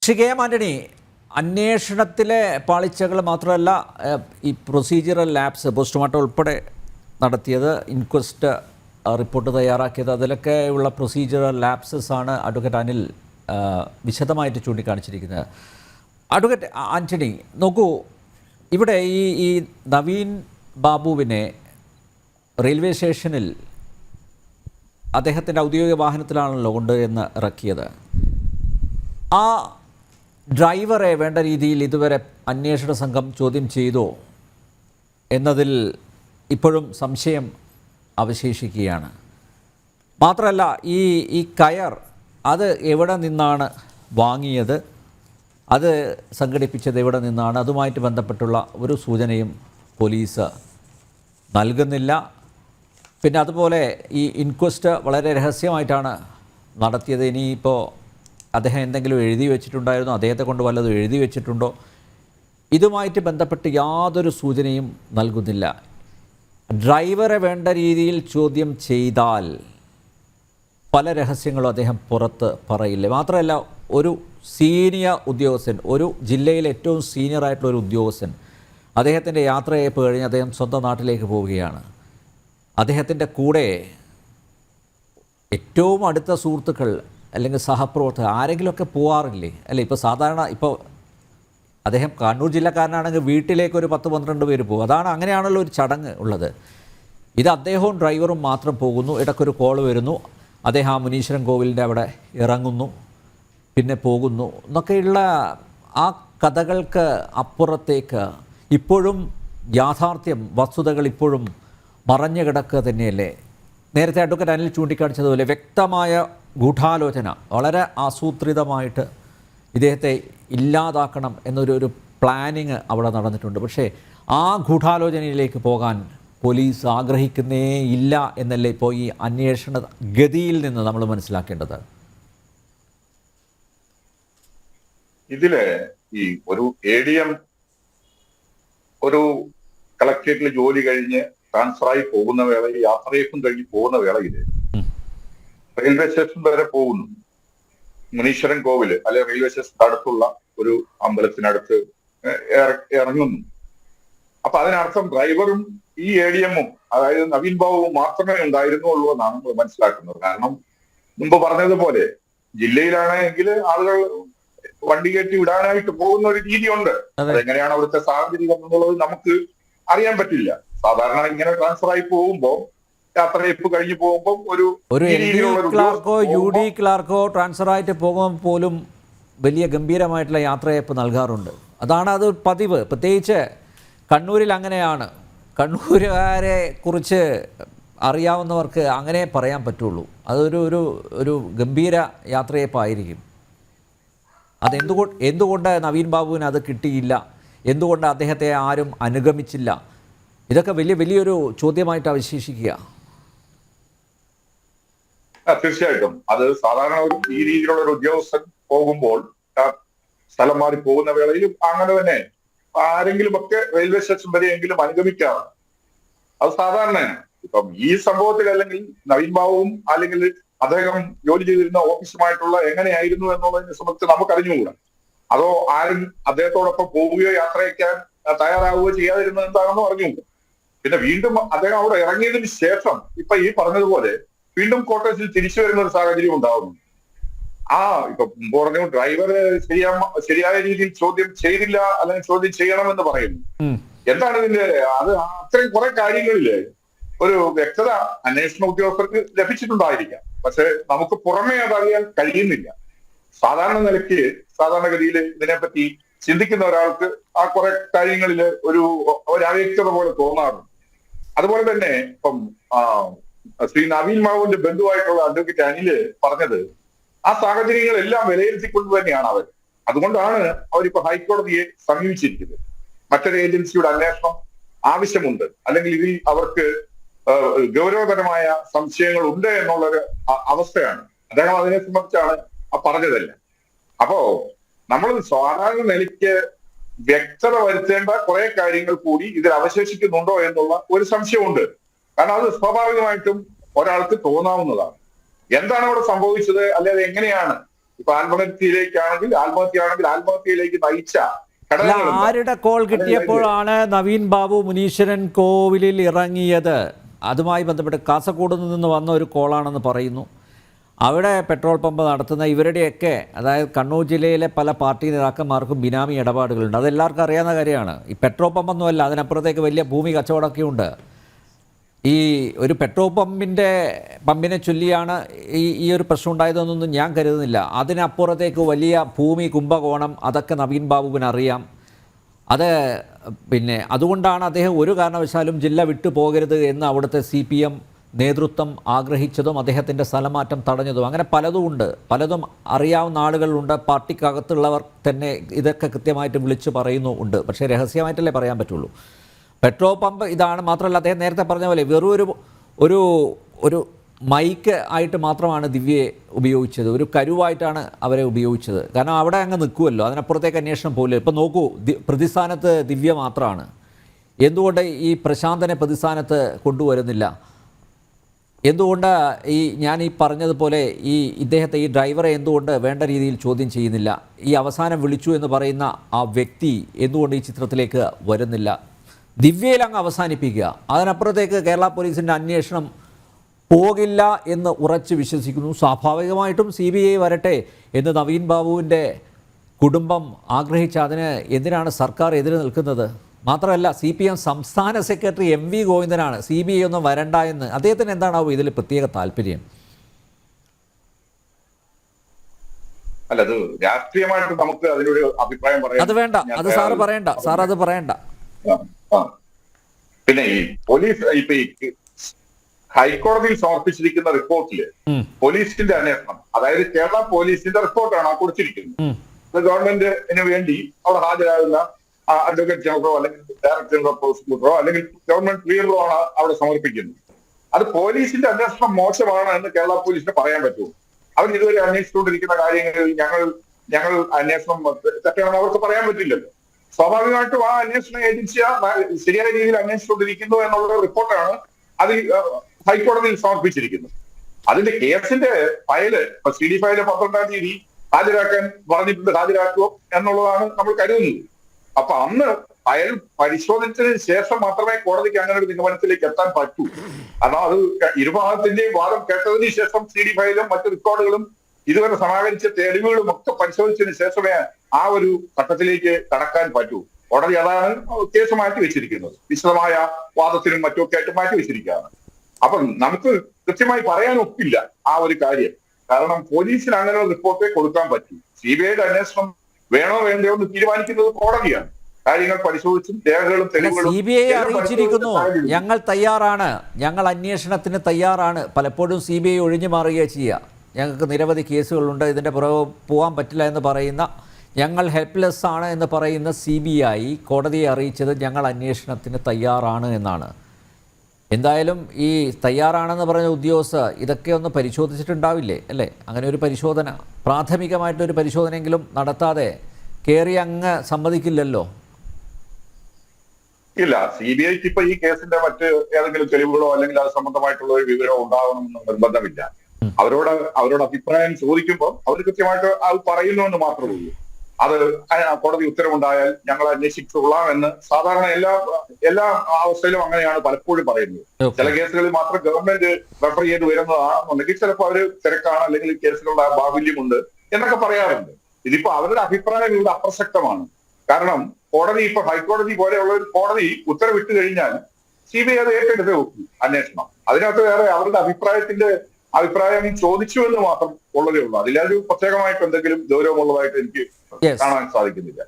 Shri K M Antony, അന്വേഷണത്തിലെ പാളിച്ചകൾ മാത്രമല്ല, ഈ procedural lapse postmortem ഉൾപ്പെടെ നടത്തിയത്, ഇൻക്വസ്റ്റ് റിപ്പോർട്ട് തയ്യാറാക്കിയത്, അതിലൊക്കെയുള്ള പ്രൊസീജിയറൽ ലാപ്സസ് ആണ് അഡ്വക്കേറ്റ് അനിൽ വിശദമായിട്ട് ചൂണ്ടിക്കാണിച്ചിരിക്കുന്നത്. അഡ്വക്കേറ്റ് ആന്റണി, നോക്കൂ, ഇവിടെ ഈ നവീൻ ബാബുവിനെ റെയിൽവേ സ്റ്റേഷനിൽ അദ്ദേഹത്തിൻ്റെ ഔദ്യോഗിക വാഹനത്തിലാണല്ലോ എന്ന് ഇറക്കിയത്. ആ ഡ്രൈവറെ വേണ്ട രീതിയിൽ ഇതുവരെ അന്വേഷണ സംഘം ചോദ്യം ചെയ്തോ എന്നതിൽ ഇപ്പോഴും സംശയം അവശേഷിക്കുകയാണ്. മാത്രമല്ല, ഈ കയർ അത് എവിടെ നിന്നാണ് വാങ്ങിയത്, അത് സംഘടിപ്പിച്ചത് എവിടെ നിന്നാണ്, അതുമായിട്ട് ബന്ധപ്പെട്ടുള്ള ഒരു സൂചനയും പോലീസ് നൽകുന്നില്ല. പിന്നെ അതുപോലെ ഈ ഇൻക്വസ്റ്റ് വളരെ രഹസ്യമായിട്ടാണ് നടത്തിയത്. ഇനിയിപ്പോൾ അദ്ദേഹം എന്തെങ്കിലും എഴുതി വെച്ചിട്ടുണ്ടായിരുന്നോ, അദ്ദേഹത്തെ കൊണ്ട് വല്ലതും എഴുതി വെച്ചിട്ടുണ്ടോ, ഇതുമായിട്ട് ബന്ധപ്പെട്ട് യാതൊരു സൂചനയും നൽകുന്നില്ല. ഡ്രൈവറെ വേണ്ട രീതിയിൽ ചോദ്യം ചെയ്താൽ പല രഹസ്യങ്ങളും അദ്ദേഹം പുറത്ത് പറയില്ല. മാത്രമല്ല, ഒരു സീനിയർ ഉദ്യോഗസ്ഥൻ, ഒരു ജില്ലയിലെ ഏറ്റവും സീനിയറായിട്ടുള്ള ഒരു ഉദ്യോഗസ്ഥൻ, അദ്ദേഹത്തിൻ്റെ യാത്രയയപ്പ് കഴിഞ്ഞ് അദ്ദേഹം സ്വന്തം നാട്ടിലേക്ക് പോവുകയാണ്. അദ്ദേഹത്തിൻ്റെ കൂടെ ഏറ്റവും അടുത്ത സുഹൃത്തുക്കൾ അല്ലെങ്കിൽ സഹപ്രവർത്തകർ ആരെങ്കിലുമൊക്കെ പോകാറില്ലേ? അല്ലേ, ഇപ്പോൾ സാധാരണ ഇപ്പോൾ അദ്ദേഹം കണ്ണൂർ ജില്ലക്കാരനാണെങ്കിൽ വീട്ടിലേക്ക് ഒരു 10-12 പേര് പോകും. അങ്ങനെയാണല്ലോ ഒരു ചടങ്ങ് ഉള്ളത്. ഇത് അദ്ദേഹവും ഡ്രൈവറും മാത്രം പോകുന്നു. ഇടയ്ക്കൊരു കോൾ വരുന്നു, അദ്ദേഹം ആ മുനീശ്വരൻ കോവിലിൻ്റെ അവിടെ ഇറങ്ങുന്നു, പിന്നെ പോകുന്നു എന്നൊക്കെയുള്ള ആ കഥകൾക്ക് അപ്പുറത്തേക്ക് ഇപ്പോഴും യാഥാർത്ഥ്യം, വസ്തുതകൾ ഇപ്പോഴും മറഞ്ഞു കിടക്കുക തന്നെയല്ലേ? നേരത്തെ അഡ്വക്കേറ്റ് അനിൽ ചൂണ്ടിക്കാണിച്ചതുപോലെ വ്യക്തമായ ഗൂഢാലോചന, വളരെ ആസൂത്രിതമായിട്ട് ഇദ്ദേഹത്തെ ഇല്ലാതാക്കണം എന്നൊരു പ്ലാനിങ് അവിടെ നടന്നിട്ടുണ്ട്. പക്ഷേ ആ ഗൂഢാലോചനയിലേക്ക് പോകാൻ പോലീസ് ആഗ്രഹിക്കുന്നേ ഇല്ല എന്നല്ലേ ഇപ്പോൾ ഈ അന്വേഷണ ഗതിയിൽ നിന്ന് നമ്മൾ മനസ്സിലാക്കേണ്ടത്? ഇതില് ഈ ഒരു ADM ഒരു കളക്ടറേറ്റിൽ ജോലി കഴിഞ്ഞ് ട്രാൻസ്ഫറായി പോകുന്ന വേളയിൽ, യാത്രയേക്കും കഴിഞ്ഞ് പോകുന്ന വേളയിൽ റെയിൽവേ സ്റ്റേഷൻ വരെ പോകുന്നു. മുനീശ്വരൻ കോവില് അല്ലെ റെയിൽവേ സ്റ്റേഷൻ അടുത്തുള്ള ഒരു അമ്പലത്തിനടുത്ത് ഇറങ്ങുന്നു. അപ്പൊ അതിനർത്ഥം ഡ്രൈവറും ഈ ADM-ഉം, അതായത് നവീൻ ബാബുവും മാത്രമേ ഉണ്ടായിരുന്നുള്ളൂ എന്നാണ് നമ്മൾ മനസ്സിലാക്കുന്നത്. കാരണം മുമ്പ് പറഞ്ഞതുപോലെ ജില്ലയിലാണെങ്കിൽ ആളുകൾ വണ്ടി കയറ്റി വിടാനായിട്ട് പോകുന്ന ഒരു രീതിയുണ്ട്. അതെങ്ങനെയാണ് അവിടുത്തെ സാഹചര്യം എന്നുള്ളത് നമുക്ക് അറിയാൻ പറ്റില്ല. സാധാരണ ഇങ്ങനെ ട്രാൻസ്ഫർ ആയി പോകുമ്പോ, യാത്രയപ്പ് കഴിഞ്ഞ് പോകുമ്പോൾ ഒരു ക്ലാർക്കോ UD ക്ലാർക്കോ ട്രാൻസ്ഫർ ആയിട്ട് പോകുമ്പോൾ പോലും വലിയ ഗംഭീരമായിട്ടുള്ള യാത്രയപ്പ് നൽകാറുണ്ട്. അത് പതിവ്. പ്രത്യേകിച്ച് കണ്ണൂരിൽ അങ്ങനെയാണ്. കണ്ണൂരുകാരെ കുറിച്ച് അറിയാവുന്നവർക്ക് അങ്ങനെ പറയാൻ പറ്റുള്ളൂ. അതൊരു ഗംഭീര യാത്രയപ്പായിരിക്കും. എന്തുകൊണ്ട് നവീൻ ബാബുവിന് അത് കിട്ടിയില്ല, എന്തുകൊണ്ട് അദ്ദേഹത്തെ ആരും അനുഗമിച്ചില്ല, ഇതൊക്കെ വലിയൊരു ചോദ്യമായിട്ട് അവശേഷിക്കുക. തീർച്ചയായിട്ടും അത് സാധാരണ ഈ രീതിയിലുള്ള ഒരു ഉദ്യോഗസ്ഥൻ പോകുമ്പോൾ സ്ഥലം മാറി പോകുന്ന വേളയിലും അങ്ങനെ തന്നെ ആരെങ്കിലും ഒക്കെ റെയിൽവേ സ്റ്റേഷൻ വരെയെങ്കിലും അനുഗമിക്കാറാണ്. അത് സാധാരണയാണ്. ഇപ്പം ഈ സംഭവത്തിൽ അല്ലെങ്കിൽ നവീൻ ബാബുവും അല്ലെങ്കിൽ അദ്ദേഹം ജോലി ചെയ്തിരുന്ന ഓഫീസുമായിട്ടുള്ള എങ്ങനെയായിരുന്നു എന്നുള്ളതിനെ സംബന്ധിച്ച് നമുക്ക് അറിഞ്ഞുകൂടാ. അതോ ആരും അദ്ദേഹത്തോടൊപ്പം പോവുകയോ യാത്രയ്ക്കാൻ തയ്യാറാവുകയോ ചെയ്യാതിരുന്നത് എന്താണെന്ന് അറിഞ്ഞുകൂടാ. പിന്നെ വീണ്ടും അദ്ദേഹം അവിടെ ഇറങ്ങിയതിന് ശേഷം ഇപ്പൊ ഈ പറഞ്ഞതുപോലെ വീണ്ടും ക്വാർട്ടേഴ്സിൽ തിരിച്ചു വരുന്ന ഒരു സാഹചര്യം ഉണ്ടാകുന്നു. ഇപ്പൊ പറഞ്ഞു ഡ്രൈവറെ ശരിയായ രീതിയിൽ ചോദ്യം ചെയ്തില്ല അല്ലെങ്കിൽ ചോദ്യം ചെയ്യണമെന്ന് പറയുന്നു. എന്താണ് ഇതിന്റെ അത് അത്രയും കുറെ കാര്യങ്ങളില് ഒരു വ്യക്തത അന്വേഷണ ഉദ്യോഗസ്ഥർക്ക് ലഭിച്ചിട്ടുണ്ടായിരിക്കാം. പക്ഷെ നമുക്ക് പുറമേ അതറിയാൻ കഴിയുന്നില്ല. സാധാരണഗതിയിൽ ഇതിനെപ്പറ്റി ചിന്തിക്കുന്ന ഒരാൾക്ക് ആ കുറെ കാര്യങ്ങളില് ഒരു അവ്യക്തത പോലെ തോന്നാറുണ്ട്. അതുപോലെ തന്നെ ഇപ്പം ശ്രീ നവീൻ ബാബുവിന്റെ ബന്ധുവായിട്ടുള്ള അഡ്വക്കേറ്റ് അനില് പറഞ്ഞത് ആ സാഹചര്യങ്ങളെല്ലാം വിലയിരുത്തിക്കൊണ്ട് തന്നെയാണ് അവർ. അതുകൊണ്ടാണ് അവരിപ്പോ ഹൈക്കോടതിയെ സമീപിച്ചിരിക്കുന്നത്. മറ്റൊരു ഏജൻസിയുടെ അന്വേഷണം ആവശ്യമുണ്ട്, അല്ലെങ്കിൽ ഇതിൽ അവർക്ക് ഗൗരവതരമായ സംശയങ്ങൾ ഉണ്ട് എന്നുള്ളൊരു അവസ്ഥയാണ്. അദ്ദേഹം അതിനെ സംബന്ധിച്ചാണ് പറഞ്ഞതല്ല. അപ്പോ നമ്മൾ സാധാരണ നിലയ്ക്ക് വ്യക്തത വരുത്തേണ്ട കുറെ കാര്യങ്ങൾ കൂടി ഇതിൽ അവശേഷിക്കുന്നുണ്ടോ എന്നുള്ള ഒരു സംശയമുണ്ട്. കാരണം അത് സ്വാഭാവികമായിട്ടും ഒരാൾക്ക് തോന്നാവുന്നതാണ്. എന്താണ് അവിടെ സംഭവിച്ചത്, അല്ലെങ്കിൽ എങ്ങനെയാണ് ഇപ്പൊ ആത്മഹത്യയാണെങ്കിൽ ആത്മഹത്യയിലേക്ക് നയിച്ച അല്ല, ഘടകങ്ങളുണ്ട്. ആരുടെ കോൾ കിട്ടിയപ്പോഴാണ് നവീൻ ബാബു മുനീശ്വരൻ കോവിലിൽ ഇറങ്ങിയത്? അതുമായി ബന്ധപ്പെട്ട് കാസർഗോഡ് നിന്ന് വന്ന ഒരു കോളാണെന്ന് പറയുന്നു. അവിടെ പെട്രോൾ പമ്പ് നടത്തുന്ന ഇവരുടെയൊക്കെ, അതായത് കണ്ണൂർ ജില്ലയിലെ പല പാർട്ടി നേതാക്കന്മാർക്കും ബിനാമി ഇടപാടുകളുണ്ട്. അതെല്ലാവർക്കും അറിയാവുന്ന കാര്യമാണ്. ഈ പെട്രോൾ പമ്പൊന്നുമല്ല, അതിനപ്പുറത്തേക്ക് വലിയ ഭൂമി കച്ചവടമൊക്കെ ഉണ്ട്. ഈ ഒരു പെട്രോൾ പമ്പിനെ ചൊല്ലിയാണ് ഈ ഒരു പ്രശ്നം ഉണ്ടായതെന്നൊന്നും ഞാൻ കരുതുന്നില്ല. അതിനപ്പുറത്തേക്ക് വലിയ ഭൂമി കുംഭകോണം, അതൊക്കെ നവീൻ ബാബുവിന് അറിയാം. അത് പിന്നെ അതുകൊണ്ടാണ് അദ്ദേഹം ഒരു കാരണവശാലും ജില്ല വിട്ടു പോകരുത് എന്ന് അവിടുത്തെ CPM നേതൃത്വം ആഗ്രഹിച്ചതും അദ്ദേഹത്തിൻ്റെ സ്ഥലമാറ്റം തടഞ്ഞതും. അങ്ങനെ പലതും ഉണ്ട്, പലതും അറിയാവുന്ന ആളുകളുണ്ട്. പാർട്ടിക്കകത്തുള്ളവർ തന്നെ ഇതൊക്കെ കൃത്യമായിട്ട് വിളിച്ചു പറയുന്നു ഉണ്ട്. പക്ഷേ രഹസ്യമായിട്ടല്ലേ പറയാൻ പറ്റുള്ളൂ. പെട്രോൾ പമ്പ് ഇതാണ്. മാത്രമല്ല, അദ്ദേഹം നേരത്തെ പറഞ്ഞ പോലെ വെറും ഒരു മൈക്ക് ആയിട്ട് മാത്രമാണ് ദിവ്യയെ ഉപയോഗിച്ചത്, ഒരു കരുവായിട്ടാണ് അവരെ ഉപയോഗിച്ചത്. കാരണം അവിടെ അങ്ങ് നിൽക്കുമല്ലോ, അതിനപ്പുറത്തേക്ക് അന്വേഷണം പോലും. ഇപ്പം നോക്കൂ, പ്രതിസ്ഥാനത്ത് ദിവ്യ മാത്രമാണ്. എന്തുകൊണ്ട് ഈ പ്രശാന്തനെ പ്രതിസ്ഥാനത്ത് കൊണ്ടുവരുന്നില്ല? എന്തുകൊണ്ട് ഞാൻ പറഞ്ഞതുപോലെ ഇദ്ദേഹത്തെ, ഈ ഡ്രൈവറെ എന്തുകൊണ്ട് വേണ്ട രീതിയിൽ ചോദ്യം ചെയ്യുന്നില്ല? ഈ അവസാനം വിളിച്ചു എന്ന് പറയുന്ന ആ വ്യക്തി എന്തുകൊണ്ട് ഈ ചിത്രത്തിലേക്ക് വരുന്നില്ല? ദിവ്യയിൽ അങ്ങ് അവസാനിപ്പിക്കുക. അതിനപ്പുറത്തേക്ക് കേരള പോലീസിൻ്റെ അന്വേഷണം പോകില്ല എന്ന് ഉറച്ച് വിശ്വസിക്കുന്നു. സ്വാഭാവികമായിട്ടും CBI വരട്ടെ എന്ന് നവീൻ ബാബുവിൻ്റെ കുടുംബം ആഗ്രഹിച്ച അതിന് എന്തിനാണ് സർക്കാർ എതിര് നിൽക്കുന്നത്? മാത്രമല്ല, CPM സംസ്ഥാന സെക്രട്ടറി MV ഗോവിന്ദനാണ് CBI ഒന്നും വരണ്ട എന്ന്. അദ്ദേഹത്തിന് എന്താണാവോ ഇതിൽ പ്രത്യേക താല്പര്യം? അല്ല, അത് രാഷ്ട്രീയമായിട്ട് നമുക്ക് അതിനൊരു അഭിപ്രായം പറയാം. അത് വേണ്ട, അത് സാറ് പറയണ്ട, സാർ അത് പറയണ്ട. പിന്നെ ഈ പോലീസ് ഇപ്പൊ ഈ ഹൈക്കോടതിയിൽ സമർപ്പിച്ചിരിക്കുന്ന റിപ്പോർട്ടില് പോലീസിന്റെ അന്വേഷണം, അതായത് കേരള പോലീസിന്റെ റിപ്പോർട്ടാണ് ആ കൊടുത്തിരിക്കുന്നത്. ഗവൺമെന്റിന് വേണ്ടി അവിടെ ഹാജരാകുന്ന അഡ്വക്കേറ്റ് ജനറലോ അല്ലെങ്കിൽ ഡയറക്ടർ ജനറൽ ഓഫ് പ്രോസിക്യൂട്ടറോ അല്ലെങ്കിൽ ഗവൺമെന്റ് ക്ലിയറോ ആണ് അവിടെ സമർപ്പിക്കുന്നത്. അത് പോലീസിന്റെ അന്വേഷണം മോശമാണ് എന്ന് കേരള പോലീസിന് പറയാൻ പറ്റുമോ? അവർ ഇതുവരെ അന്വേഷിച്ചുകൊണ്ടിരിക്കുന്ന കാര്യങ്ങളിൽ ഞങ്ങൾ അന്വേഷണം തെറ്റാണെന്ന് അവർക്ക് പറയാൻ പറ്റില്ലല്ലോ. സ്വാഭാവികമായിട്ടും ആ അന്വേഷണ ഏജൻസി ശരിയായ രീതിയിൽ അന്വേഷിച്ചുകൊണ്ടിരിക്കുന്നു എന്നുള്ള റിപ്പോർട്ടാണ് അത് ഹൈക്കോടതിയിൽ സമർപ്പിച്ചിരിക്കുന്നത്. അതിന്റെ കേസിന്റെ ഫയല് CD ഫയല് 12-ാം തീയതി ഹാജരാക്കാൻ പറഞ്ഞിട്ടുണ്ട്. ഹാജരാക്കുമോ എന്നുള്ളതാണ് നമ്മൾ കരുതുന്നത്. അപ്പൊ അന്ന് ഫയൽ പരിശോധിച്ചതിന് ശേഷം മാത്രമേ കോടതിക്ക് അങ്ങനെ ഒരു നിഗമനത്തിലേക്ക് എത്താൻ പറ്റൂ. കാരണം അത് ഇരുഭാഗത്തിന്റെയും വാദം കേട്ടതിന് ശേഷം CD ഫയലും മറ്റു റെക്കോർഡുകളും ഇതുവരെ സമാഹരിച്ച തെളിവുകളും ഒക്കെ പരിശോധിച്ചതിന് ശേഷമേ ആ ഒരു ഘട്ടത്തിലേക്ക് കടക്കാൻ പറ്റൂ. കോടതി അതാണ് കേസ് മാറ്റി വെച്ചിരിക്കുന്നത്. വിശദമായ വാദത്തിനും മറ്റുമൊക്കെ ആയിട്ട് മാറ്റി വെച്ചിരിക്കുകയാണ്. അപ്പം നമുക്ക് കൃത്യമായി പറയാൻ ഒക്കില്ല ആ ഒരു കാര്യം. കാരണം പോലീസിന് അങ്ങനെ ഒരു റിപ്പോർട്ടേ കൊടുക്കാൻ പറ്റൂ. CBIയുടെ അന്വേഷണം വേണോ വേണ്ടയോ എന്ന് തീരുമാനിക്കുന്നത് കോടതിയാണ്. കാര്യങ്ങൾ പരിശോധിച്ചും രേഖകളും തെളിവുകളും CBI അറിയിച്ചിരിക്കുന്നു, ഞങ്ങൾ തയ്യാറാണ്, ഞങ്ങൾ അന്വേഷണത്തിന് തയ്യാറാണ്. പലപ്പോഴും CBI ഒഴിഞ്ഞു മാറുകയാണ് ചെയ്യുക. ഞങ്ങൾക്ക് നിരവധി കേസുകളുണ്ട്, ഇതിൻ്റെ പുറകെ പോകാൻ പറ്റില്ല എന്ന് പറയുന്ന, ഞങ്ങൾ ഹെൽപ്ലെസ് ആണ് എന്ന് പറയുന്ന CBI കോടതിയെ അറിയിച്ചത് ഞങ്ങൾ അന്വേഷണത്തിന് തയ്യാറാണ് എന്നാണ്. എന്തായാലും ഈ തയ്യാറാണെന്ന് പറഞ്ഞ ഉദ്യോഗസ്ഥർ ഇതൊക്കെ ഒന്ന് പരിശോധിച്ചിട്ടുണ്ടാവില്ലേ അല്ലേ? അങ്ങനെ ഒരു പരിശോധന, പ്രാഥമികമായിട്ടൊരു പരിശോധനയെങ്കിലും നടത്താതെ കയറി അങ്ങ് സമ്മതിക്കില്ലല്ലോ. ഇല്ല, CBIക്ക് ഇപ്പൊ ഈ കേസിന്റെ മറ്റ് ഏതെങ്കിലും തെളിവുകളോ അല്ലെങ്കിൽ അത് സംബന്ധമായിട്ടുള്ള ഒരു വിവരമോ ഉണ്ടാവണമെന്ന് നിർബന്ധമില്ല. അവരോട് അഭിപ്രായം ചോദിക്കുമ്പോൾ അവർ കൃത്യമായിട്ട് അത് പറയുന്നു എന്ന് മാത്രമേ ഉള്ളൂ. അത് കോടതി ഉത്തരവുണ്ടായാൽ ഞങ്ങൾ അന്വേഷിച്ചോളാം എന്ന് സാധാരണ എല്ലാ അവസ്ഥയിലും അങ്ങനെയാണ് പലപ്പോഴും പറയുന്നത്. ചില കേസുകളിൽ മാത്രം ഗവൺമെന്റ് റെഫർ ചെയ്ത് വരുന്നതാണെന്നുണ്ടെങ്കിൽ ചിലപ്പോൾ അവര് തിരക്കാണ് അല്ലെങ്കിൽ കേസുകളുടെ ബാഹുല്യമുണ്ട് എന്നൊക്കെ പറയാറുണ്ട്. ഇതിപ്പോ അവരുടെ അഭിപ്രായം ഇവിടെ അപ്രസക്തമാണ്. കാരണം കോടതി, ഇപ്പൊ ഹൈക്കോടതി പോലെയുള്ള ഒരു കോടതി ഉത്തരവിട്ട് കഴിഞ്ഞാൽ CBI അത് ഏറ്റെടുത്ത് നോക്കും അന്വേഷണം. അതിനകത്ത് വേറെ അവരുടെ അഭിപ്രായം ചോദിച്ചു എന്ന് മാത്രം ഉള്ളതേ ഉള്ളൂ. അതിലൊരു പ്രത്യേകമായിട്ട് എന്തെങ്കിലും ഗൗരവമുള്ളതായിട്ട് എനിക്ക് കാണാൻ സാധിക്കുന്നില്ല.